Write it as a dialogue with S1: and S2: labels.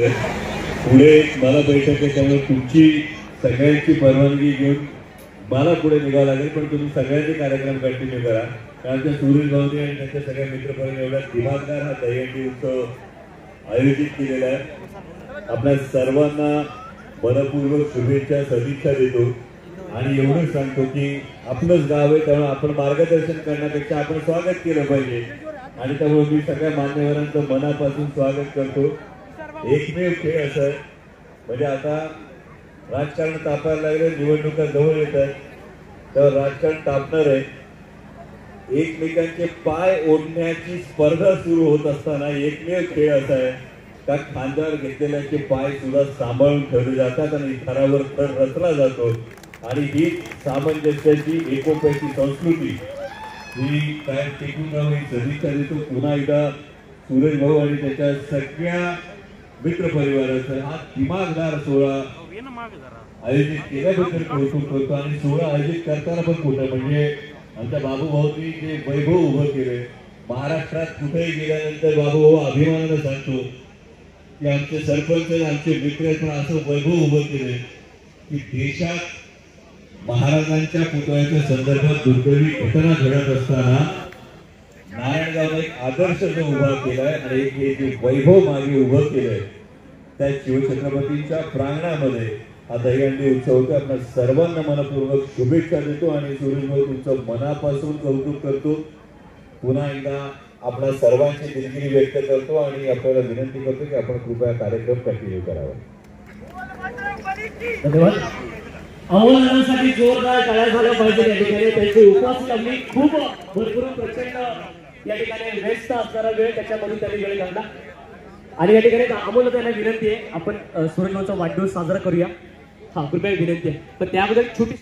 S1: पुढे मला बैठक आहे त्यामुळे तुमची सगळ्यांची परवानगी घेऊन मला पुढे निघावं लागेल, पण तुम्ही सगळ्यांनी कार्यक्रम कंटिन्यू करा. कारण सुरेश भाऊनी आणि त्यांच्या सगळ्या मित्रपरिवाराने एवढा दिमागदार हा दहीहंडी उत्सव आयोजित केलेला आहे. आपल्या सर्वांना मनपूर्वक शुभेच्छा सदिच्छा देतो आणि एवढंच सांगतो की आपलंच गाव आहे त्यामुळे आपण मार्गदर्शन करण्यापेक्षा आपण स्वागत केलं पाहिजे आणि त्यामुळे मी सगळ्या मान्यवरांचं मनापासून स्वागत करतो. एकमेव खेळ असं आहे म्हणजे आता राजकारण तापायला लागले, निवडणुका जवळ येतात तर राजकारण तापणार आहे. एकमेकांचे पाय ओढण्याची स्पर्धा सुरू होत असताना एकमेव खेळ असा आहे का खांद्यावर घेतलेल्यांचे पाय सुद्धा सांभाळून ठेवले जातात आणि थरावर थर रचला जातो आणि ही सामंजस्याची एकोप्याची संस्कृती ही काय टिकून राहावी सदिच्छा देतो. पुन्हा एकदा सुरेश भाऊ आणि त्याच्या सगळ्या मित्रपरिवाराचा हा दिमागदार सोहळा आयोजित केल्याबद्दल कौतुक करतो आणि सोहळा आयोजित करताना पण कुठं म्हणजे आमच्या बाबूभाऊंनी जे वैभव उभं केले महाराष्ट्रात कुठेही गेल्यानंतर बाबूभाऊ अभिमानानं सांगतो की आमचे सरपंच आमचे मित्र पण असं वैभव उभं केले की देशात महाराजांच्या पुतळ्याच्या संदर्भात दुर्दैवी घटना घडत असताना नारायणगावला एक आदर्श जो उभा केलाय आणि हे जे वैभव मागे उभं केलंय त्या शिवछत्रपतींच्या प्रांगणामध्ये हा दहीहंडी उत्सव होतो. आपल्या सर्वांना मनपूर्वक शुभेच्छा देतो आणि सुरेश भाऊ तुमचं मनापासून कौतुक करतो. पुन्हा एकदा आपल्या सर्वांची दिलगिरी व्यक्त करतो आणि आपल्याला विनंती करतो की आपण कृपया कार्यक्रम कंटिन्यू करावा.
S2: धन्यवाद. आव्हानांसाठी जोरदार टाळ्या झाल्या पाहिजे. या ठिकाणी त्यांची उपस्थिती आम्ही खूप भरपूर प्रचंड या ठिकाणी व्यस्त असणारा वेळ त्याच्यामध्ये त्यांनी वेळ काढला आणि या ठिकाणी अमोल त्यांना विनंती आहे आपण सुरेश भाऊंचा वाढदिवस साजरा करूया. हा कृपया विनंती आहे पण त्याबद्दल छोटी